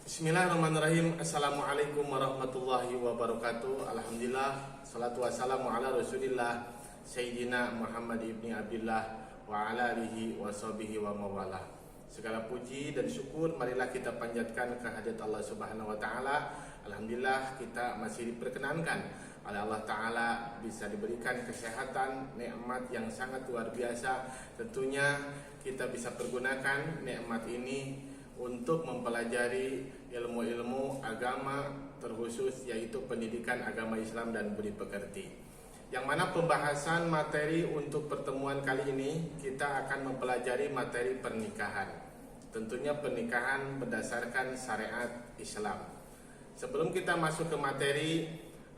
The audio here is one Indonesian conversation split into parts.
Bismillahirrahmanirrahim. Assalamualaikum warahmatullahi wabarakatuh. Alhamdulillah, salatu wassalamu ala rasulillah Sayyidina Muhammad ibni Abdillah wa ala alihi wa sahbihi wa mawalah. Segala puji dan syukur marilah kita panjatkan kehadirat Allah subhanahu wa ta'ala. Alhamdulillah kita masih diperkenankan oleh Allah ta'ala bisa diberikan kesehatan, nikmat yang sangat luar biasa. Tentunya kita bisa pergunakan nikmat ini untuk mempelajari ilmu-ilmu agama terkhusus yaitu pendidikan agama Islam dan budi pekerti. Yang mana pembahasan materi untuk pertemuan kali ini kita akan mempelajari materi pernikahan. Tentunya pernikahan berdasarkan syariat Islam. Sebelum kita masuk ke materi,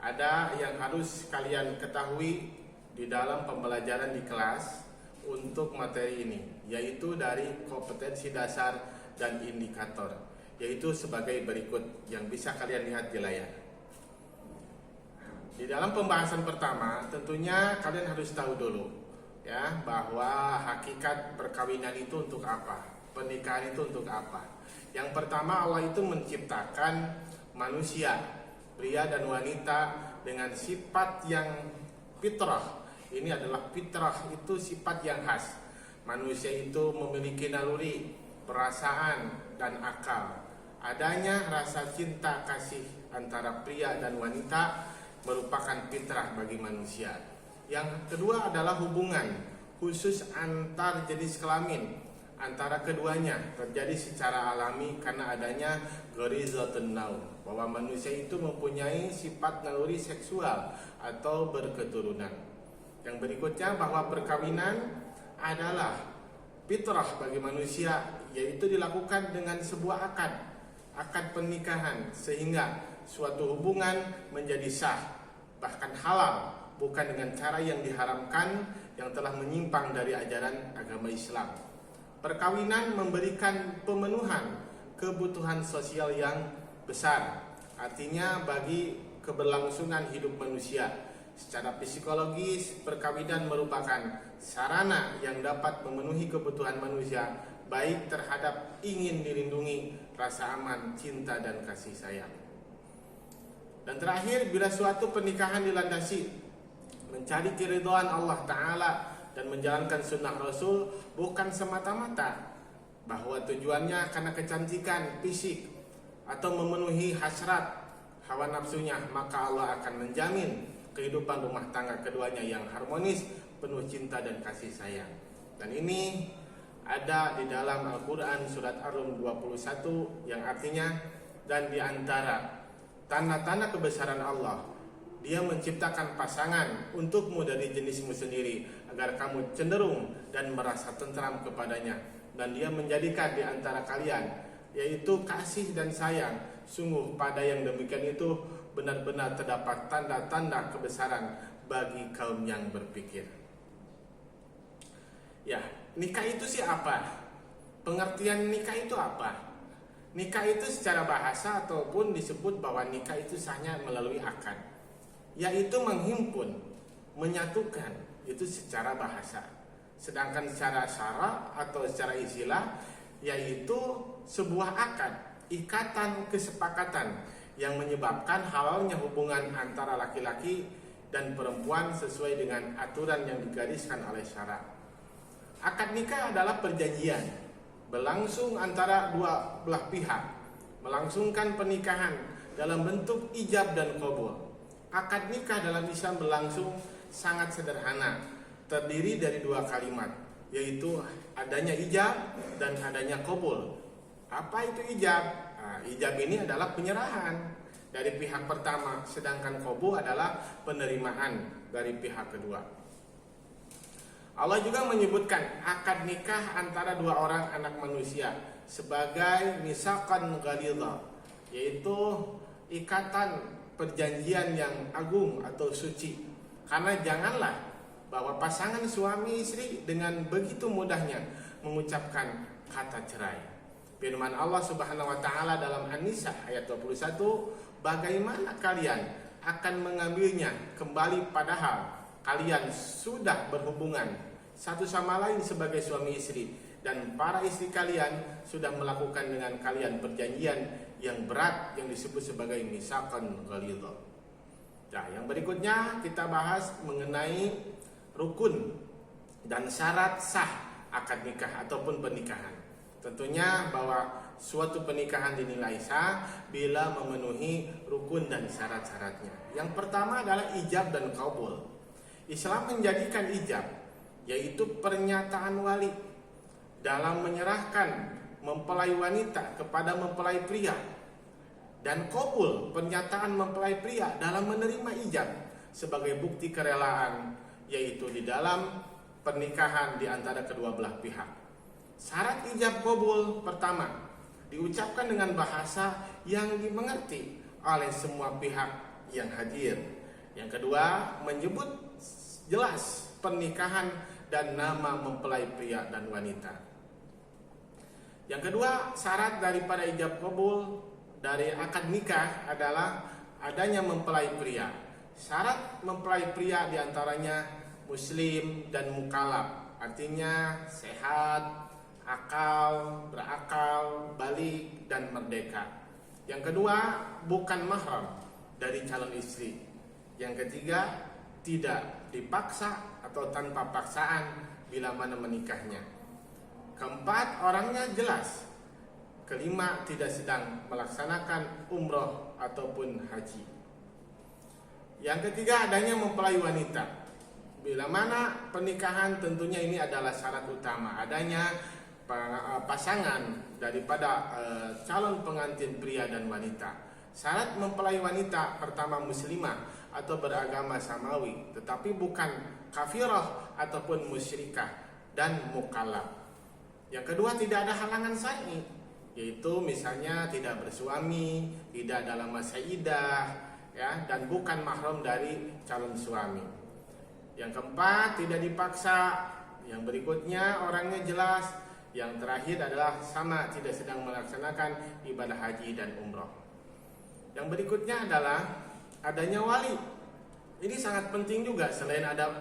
ada yang harus kalian ketahui di dalam pembelajaran di kelas untuk materi ini, yaitu dari kompetensi dasar dan indikator, yaitu sebagai berikut yang bisa kalian lihat di layar. Di dalam pembahasan pertama, tentunya kalian harus tahu dulu ya bahwa hakikat perkawinan itu untuk apa, pernikahan itu untuk apa. Yang pertama, Allah itu menciptakan manusia, pria dan wanita dengan sifat yang fitrah. Ini adalah fitrah, itu sifat yang khas. Manusia itu memiliki naluri, perasaan dan akal. Adanya rasa cinta kasih antara pria dan wanita merupakan fitrah bagi manusia. Yang kedua adalah hubungan khusus antar jenis kelamin antara keduanya terjadi secara alami karena adanya gharizatun naum, bahwa manusia itu mempunyai sifat naluri seksual atau berketurunan. Yang berikutnya bahwa perkawinan adalah fitrah bagi manusia, yaitu dilakukan dengan sebuah akad pernikahan, sehingga suatu hubungan menjadi sah, bahkan halal, bukan dengan cara yang diharamkan yang telah menyimpang dari ajaran agama Islam. Perkawinan memberikan pemenuhan kebutuhan sosial yang besar, artinya bagi keberlangsungan hidup manusia. Secara psikologis, perkawinan merupakan sarana yang dapat memenuhi kebutuhan manusia, baik terhadap ingin dilindungi, rasa aman, cinta, dan kasih sayang. Dan terakhir, bila suatu pernikahan dilandasi mencari keridhaan Allah Ta'ala dan menjalankan sunnah Rasul, bukan semata-mata bahwa tujuannya karena kecantikan fisik atau memenuhi hasrat hawa nafsunya, maka Allah akan menjamin kehidupan rumah tangga keduanya yang harmonis, penuh cinta dan kasih sayang. Dan ini ada di dalam Al-Quran surat Ar-Rum 21 yang artinya, dan di antara tanda-tanda kebesaran Allah, Dia menciptakan pasangan untukmu dari jenismu sendiri agar kamu cenderung dan merasa tentram kepadanya, dan Dia menjadikan di antara kalian yaitu kasih dan sayang. Sungguh pada yang demikian itu benar-benar terdapat tanda-tanda kebesaran bagi kaum yang berpikir. Ya, nikah itu sih apa? Pengertian nikah itu apa? Nikah itu secara bahasa ataupun disebut bahwa nikah itu sahnya melalui akad, yaitu menghimpun, menyatukan, itu secara bahasa. Sedangkan secara syara atau secara istilah, yaitu sebuah akad, ikatan kesepakatan yang menyebabkan halalnya hubungan antara laki-laki dan perempuan sesuai dengan aturan yang digariskan oleh syara. Akad nikah adalah perjanjian berlangsung antara dua belah pihak, melangsungkan pernikahan dalam bentuk ijab dan qabul. Akad nikah dalam Islam berlangsung sangat sederhana, terdiri dari dua kalimat, yaitu adanya ijab dan adanya qabul. Apa itu ijab? Ijab ini adalah penyerahan dari pihak pertama, sedangkan qabul adalah penerimaan dari pihak kedua. Allah juga menyebutkan akad nikah antara dua orang anak manusia sebagai misaqan ghalidha, yaitu ikatan perjanjian yang agung atau suci. Karena janganlah bahwa pasangan suami istri dengan begitu mudahnya mengucapkan kata cerai. Firman Allah Subhanahu wa taala dalam An-Nisa ayat 21, bagaimana kalian akan mengambilnya kembali padahal kalian sudah berhubungan satu sama lain sebagai suami istri dan para istri kalian sudah melakukan dengan kalian perjanjian yang berat yang disebut sebagai mitsaqan ghalidha. Nah, yang berikutnya kita bahas mengenai rukun dan syarat sah akad nikah ataupun pernikahan. Tentunya bahwa suatu pernikahan dinilai sah bila memenuhi rukun dan syarat-syaratnya. Yang pertama adalah ijab dan qabul. Islam menjadikan ijab, yaitu pernyataan wali dalam menyerahkan mempelai wanita kepada mempelai pria, dan qabul, pernyataan mempelai pria dalam menerima ijab sebagai bukti kerelaan, yaitu di dalam pernikahan di antara kedua belah pihak. Syarat ijab qabul pertama diucapkan dengan bahasa yang dimengerti oleh semua pihak yang hadir. Yang kedua, menyebut jelas pernikahan dan nama mempelai pria dan wanita. Yang kedua, syarat daripada ijab qabul dari akad nikah adalah adanya mempelai pria. Syarat mempelai pria diantaranya muslim dan mukallaf, artinya sehat, berakal, balik, dan merdeka. Yang kedua, bukan mahram dari calon istri. Yang ketiga, tidak dipaksa atau tanpa paksaan bila mana menikahnya. Keempat, orangnya jelas. Kelima, tidak sedang melaksanakan umroh ataupun haji. Yang ketiga, adanya mempelai wanita. Bila mana pernikahan, tentunya ini adalah syarat utama, adanya pasangan daripada calon pengantin pria dan wanita. Syarat mempelai wanita pertama muslimah atau beragama samawi, tetapi bukan kafirah ataupun musyrikah, dan mukallaf. Yang kedua, tidak ada halangan syar'i, yaitu misalnya tidak bersuami, tidak dalam masa iddah, ya, dan bukan mahram dari calon suami. Yang keempat, tidak dipaksa. Yang berikutnya, orangnya jelas. Yang terakhir adalah sama, tidak sedang melaksanakan ibadah haji dan umroh. Yang berikutnya adalah adanya wali. Ini sangat penting juga. Selain ada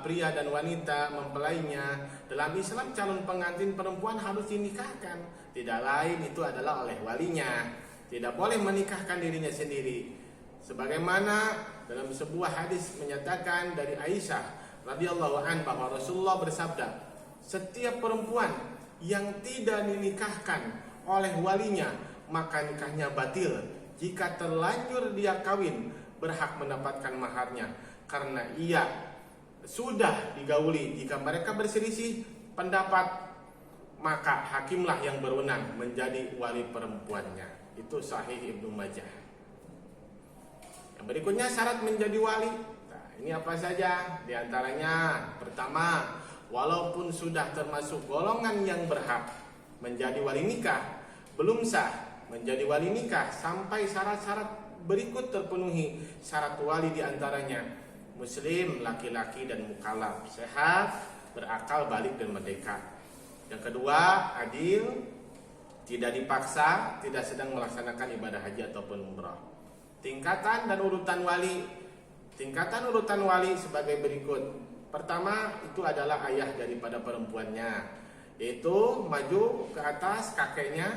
pria dan wanita mempelainya, dalam Islam calon pengantin perempuan harus dinikahkan. Tidak lain itu adalah oleh walinya. Tidak boleh menikahkan dirinya sendiri. Sebagaimana dalam sebuah hadis menyatakan dari Aisyah radhiyallahu anha bahwa Rasulullah bersabda, setiap perempuan yang tidak dinikahkan oleh walinya maka nikahnya batil. Jika terlanjur dia kawin, berhak mendapatkan maharnya karena ia sudah digauli. Jika mereka berselisih pendapat, maka hakimlah yang berwenang menjadi wali perempuannya. Itu Sahih Ibnu Majah. Yang berikutnya, syarat menjadi wali. Nah, ini apa saja? Di antaranya, pertama, walaupun sudah termasuk golongan yang berhak menjadi wali nikah, belum sah menjadi wali nikah sampai syarat-syarat berikut terpenuhi. Syarat wali di antaranya muslim, laki-laki dan mukallaf, sehat, berakal, balik, dan merdeka. Yang kedua, adil, tidak dipaksa, tidak sedang melaksanakan ibadah haji ataupun umrah. Tingkatan dan urutan wali. Tingkatan urutan wali sebagai berikut. Pertama, itu adalah ayah daripada perempuannya, yaitu maju ke atas kakeknya,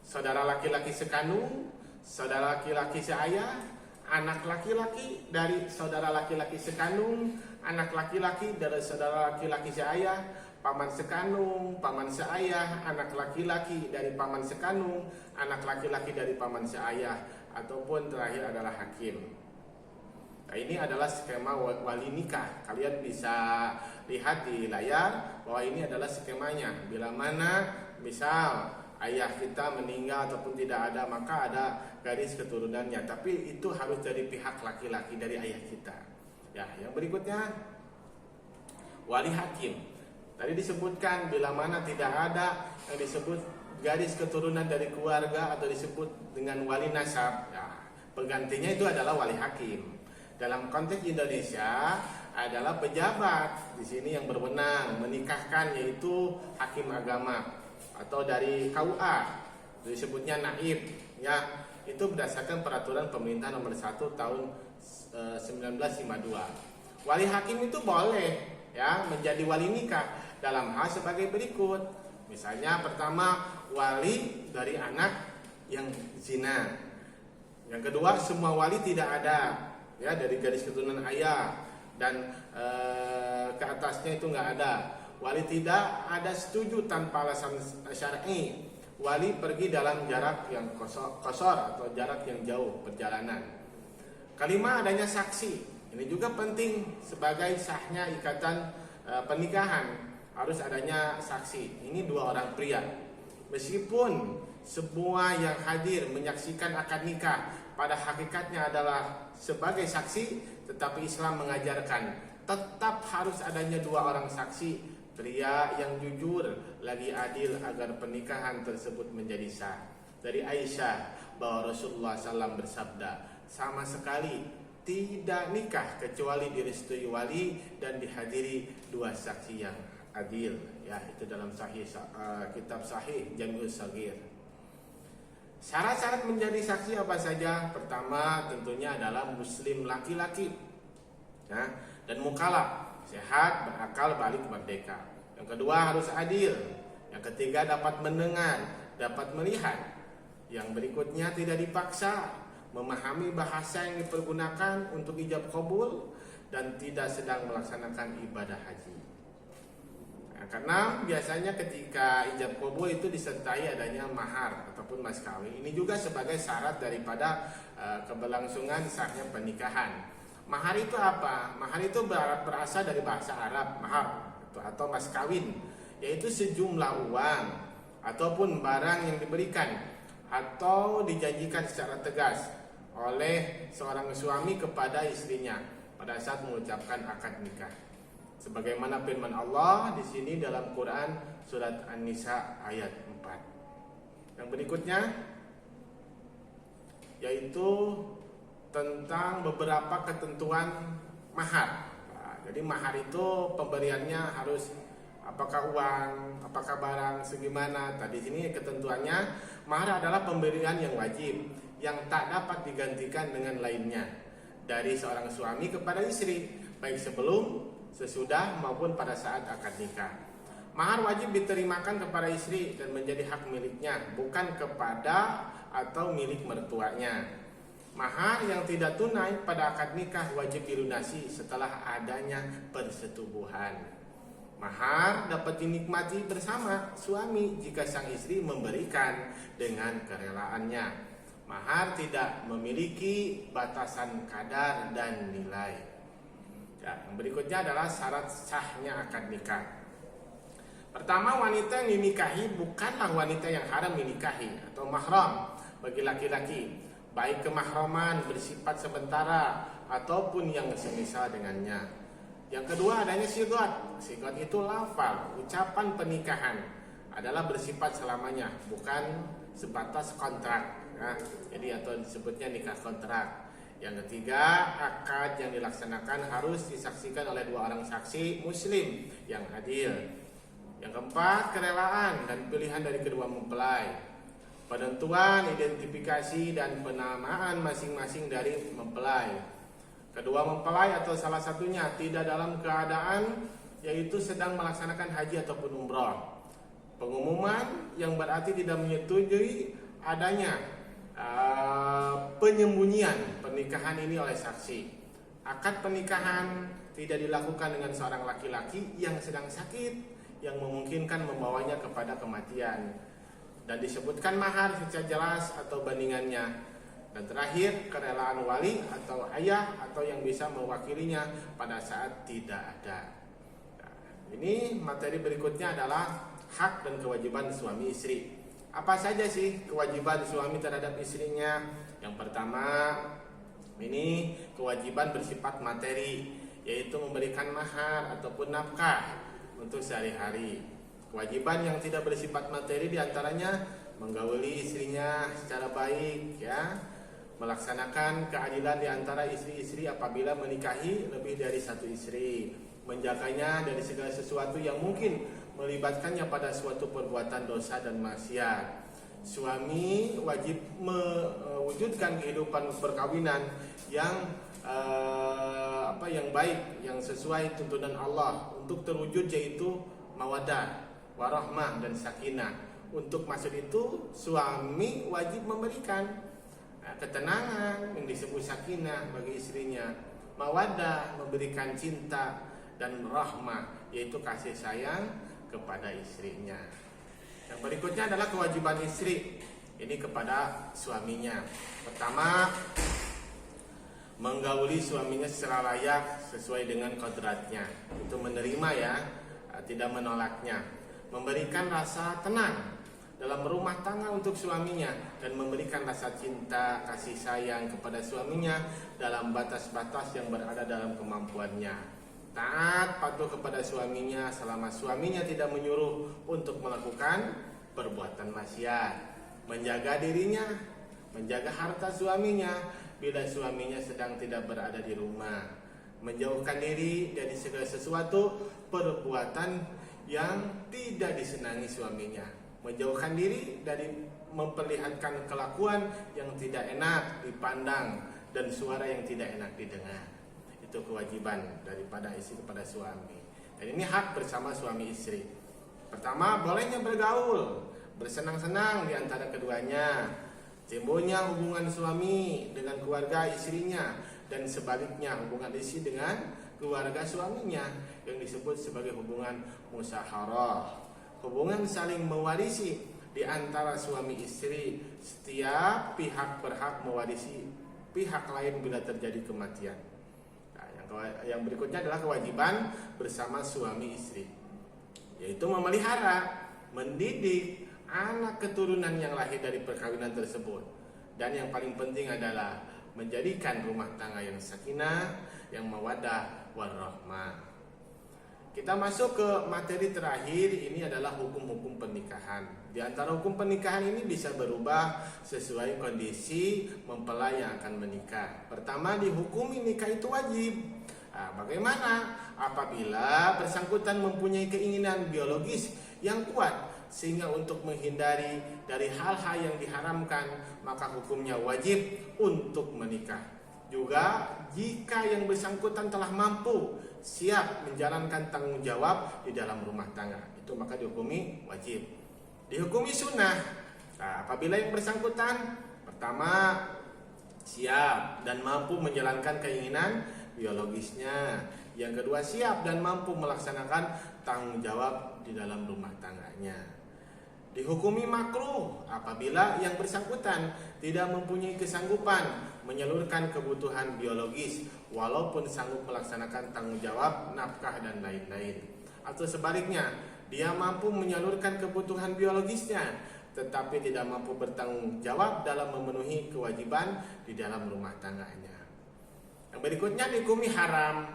saudara laki-laki sekandung, saudara laki-laki seayah, anak laki-laki dari saudara laki-laki sekandung, anak laki-laki dari saudara laki-laki seayah, paman sekandung, paman seayah, anak laki-laki dari paman sekandung, anak laki-laki dari paman seayah, ataupun terakhir adalah hakim. Nah, ini adalah skema wali nikah. Kalian bisa lihat di layar bahwa ini adalah skemanya. Bila mana misal ayah kita meninggal ataupun tidak ada, maka ada garis keturunannya. Tapi itu harus dari pihak laki-laki, dari ayah kita. Ya, yang berikutnya wali hakim. Tadi disebutkan bila mana tidak ada yang disebut garis keturunan dari keluarga atau disebut dengan wali nasab, ya, penggantinya itu adalah wali hakim. Dalam konteks Indonesia adalah pejabat di sini yang berwenang menikahkan, yaitu hakim agama atau dari KUA disebutnya naib, ya, itu berdasarkan peraturan pemerintah nomor 1 tahun 1952. Wali hakim itu boleh, ya, menjadi wali nikah dalam hal sebagai berikut. Misalnya pertama, wali dari anak yang zina. Yang kedua, semua wali tidak ada, ya, dari garis keturunan ayah dan ke atasnya itu nggak ada. Wali tidak ada setuju tanpa alasan syar'i. Wali pergi dalam jarak yang kosor atau jarak yang jauh perjalanan. Kelima, adanya saksi. Ini juga penting sebagai sahnya ikatan pernikahan. Harus adanya saksi. Ini dua orang pria. Meskipun semua yang hadir menyaksikan akad nikah pada hakikatnya adalah sebagai saksi, tetapi Islam mengajarkan tetap harus adanya dua orang saksi, pria yang jujur lagi adil agar pernikahan tersebut menjadi sah. Dari Aisyah bahwa Rasulullah SAW bersabda, sama sekali tidak nikah kecuali direstui wali dan dihadiri dua saksi yang adil. Ya, itu dalam kitab Sahih Jami'us Shaghir. Syarat-syarat menjadi saksi apa saja? Pertama tentunya adalah muslim laki-laki, ya, dan mukallaf, sehat, berakal, balik, merdeka. Yang kedua harus adil. Yang ketiga dapat mendengar, dapat melihat. Yang berikutnya tidak dipaksa, memahami bahasa yang dipergunakan untuk ijab qabul, dan tidak sedang melaksanakan ibadah haji. Nah, karena biasanya ketika ijab qabul itu disertai adanya mahar ataupun mas kawin. Ini juga sebagai syarat daripada keberlangsungan sahnya pernikahan. Mahar itu apa? Mahar itu berasal dari bahasa Arab, mahar atau mas kawin, yaitu sejumlah uang ataupun barang yang diberikan atau dijanjikan secara tegas oleh seorang suami kepada istrinya pada saat mengucapkan akad nikah. Sebagaimana firman Allah di sini dalam Quran surat An-Nisa ayat 4. Yang berikutnya yaitu tentang beberapa ketentuan mahar. Jadi mahar itu pemberiannya harus apakah uang, apakah barang, segimana. Tadi sini ketentuannya, mahar adalah pemberian yang wajib yang tak dapat digantikan dengan lainnya dari seorang suami kepada istri, baik sebelum, sesudah maupun pada saat akad nikah. Mahar wajib diterimakan kepada istri dan menjadi hak miliknya, bukan kepada atau milik mertuanya. Mahar yang tidak tunai pada akad nikah wajib dilunasi setelah adanya persetubuhan. Mahar dapat dinikmati bersama suami jika sang istri memberikan dengan kerelaannya. Mahar tidak memiliki batasan kadar dan nilai. Ya, yang berikutnya adalah syarat sahnya akad nikah. Pertama, wanita yang dinikahi bukanlah wanita yang haram dinikahi atau mahram bagi laki-laki, baik kemahraman bersifat sementara ataupun yang semisal dengannya. Yang kedua adanya sigat. Sigat itu lafal, ucapan pernikahan adalah bersifat selamanya, bukan sebatas kontrak. Nah, jadi atau disebutnya nikah kontrak. Yang ketiga, akad yang dilaksanakan harus disaksikan oleh dua orang saksi muslim yang adil. Yang keempat, kerelaan dan pilihan dari kedua mempelai. Penentuan, identifikasi, dan penamaan masing-masing dari mempelai. Kedua mempelai atau salah satunya tidak dalam keadaan yaitu sedang melaksanakan haji ataupun umrah. Pengumuman yang berarti tidak menyetujui adanya penyembunyian pernikahan ini oleh saksi. Akad pernikahan tidak dilakukan dengan seorang laki-laki yang sedang sakit yang memungkinkan membawanya kepada kematian. Dan disebutkan mahar secara jelas atau bandingannya. Dan terakhir, kerelaan wali atau ayah atau yang bisa mewakilinya pada saat tidak ada. Nah, ini materi berikutnya adalah hak dan kewajiban suami istri. Apa saja sih kewajiban suami terhadap istrinya? Yang pertama, ini kewajiban bersifat materi, yaitu memberikan mahar ataupun nafkah untuk sehari-hari. Kewajiban yang tidak bersifat materi diantaranya menggauli istrinya secara baik, ya, melaksanakan keadilan di antara istri-istri apabila menikahi lebih dari satu istri, menjaganya dari segala sesuatu yang mungkin melibatkannya pada suatu perbuatan dosa dan maksiat. Suami wajib mewujudkan kehidupan perkawinan yang yang baik, yang sesuai tuntunan Allah untuk terwujud, yaitu mawaddah, warahmah dan sakinah. Untuk maksud itu suami wajib memberikan ketenangan yang disebut sakinah bagi istrinya, mawaddah memberikan cinta, dan rahmah yaitu kasih sayang kepada istrinya. Yang berikutnya adalah kewajiban istri ini kepada suaminya. Pertama, menggauli suaminya secara layak sesuai dengan kodratnya, itu menerima ya, tidak menolaknya. Memberikan rasa tenang dalam rumah tangga untuk suaminya, dan memberikan rasa cinta, kasih sayang kepada suaminya dalam batas-batas yang berada dalam kemampuannya. Taat patuh kepada suaminya selama suaminya tidak menyuruh untuk melakukan perbuatan maksiat. Menjaga dirinya, menjaga harta suaminya bila suaminya sedang tidak berada di rumah. Menjauhkan diri dari segala sesuatu perbuatan yang tidak disenangi suaminya. Menjauhkan diri dari memperlihatkan kelakuan yang tidak enak dipandang dan suara yang tidak enak didengar. Itu kewajiban daripada istri kepada suami. Dan ini hak bersama suami istri. Pertama, bolehnya bergaul, bersenang-senang di antara keduanya. Timbulnya hubungan suami dengan keluarga istrinya, dan sebaliknya hubungan istri dengan keluarga suaminya yang disebut sebagai hubungan musyawarah. Hubungan saling mewarisi di antara suami istri. Setiap pihak berhak mewarisi pihak lain bila terjadi kematian. Nah, yang berikutnya adalah kewajiban bersama suami istri, yaitu memelihara, mendidik anak keturunan yang lahir dari perkawinan tersebut. Dan yang paling penting adalah menjadikan rumah tangga yang sakinah, yang mawaddah warahmah. Kita masuk ke materi terakhir, ini adalah hukum-hukum pernikahan. Di antara hukum pernikahan ini bisa berubah sesuai kondisi mempelai yang akan menikah. Pertama, dihukumi nikah itu wajib. Bagaimana? Apabila bersangkutan mempunyai keinginan biologis yang kuat, sehingga untuk menghindari dari hal-hal yang diharamkan, maka hukumnya wajib untuk menikah. Juga jika yang bersangkutan telah mampu, siap menjalankan tanggung jawab di dalam rumah tangga, itu maka dihukumi wajib. Dihukumi sunnah apabila yang bersangkutan pertama siap dan mampu menjalankan keinginan biologisnya, yang kedua siap dan mampu melaksanakan tanggung jawab di dalam rumah tangganya. Dihukumi makruh apabila yang bersangkutan tidak mempunyai kesanggupan menyalurkan kebutuhan biologis walaupun sanggup melaksanakan tanggung jawab, nafkah dan lain-lain. Atau sebaliknya, dia mampu menyalurkan kebutuhan biologisnya tetapi tidak mampu bertanggung jawab dalam memenuhi kewajiban di dalam rumah tangganya. Yang berikutnya dihukumi haram.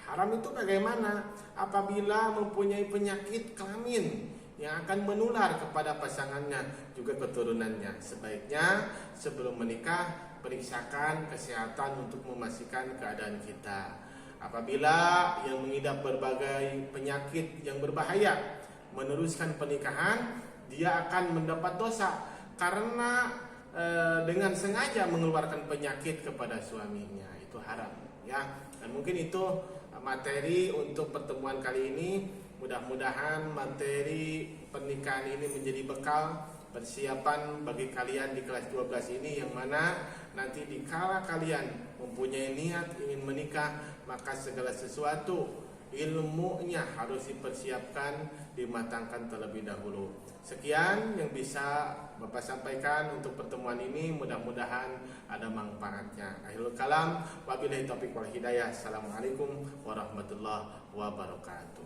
Haram itu bagaimana? Apabila mempunyai penyakit kelamin yang akan menular kepada pasangannya juga keturunannya. Sebaiknya sebelum menikah periksakan kesehatan untuk memastikan keadaan kita. Apabila yang mengidap berbagai penyakit yang berbahaya meneruskan pernikahan, dia akan mendapat dosa karena dengan sengaja mengeluarkan penyakit kepada suaminya. Itu haram ya. Dan mungkin itu materi untuk pertemuan kali ini. Mudah-mudahan materi pernikahan ini menjadi bekal persiapan bagi kalian di kelas 12 ini, yang mana nanti dikala kalian mempunyai niat ingin menikah, maka segala sesuatu ilmunya harus dipersiapkan, dimatangkan terlebih dahulu. Sekian yang bisa Bapak sampaikan untuk pertemuan ini, mudah-mudahan ada manfaatnya. Akhirul kalam, wabillahi taufiq wal hidayah. Assalamualaikum warahmatullahi wabarakatuh.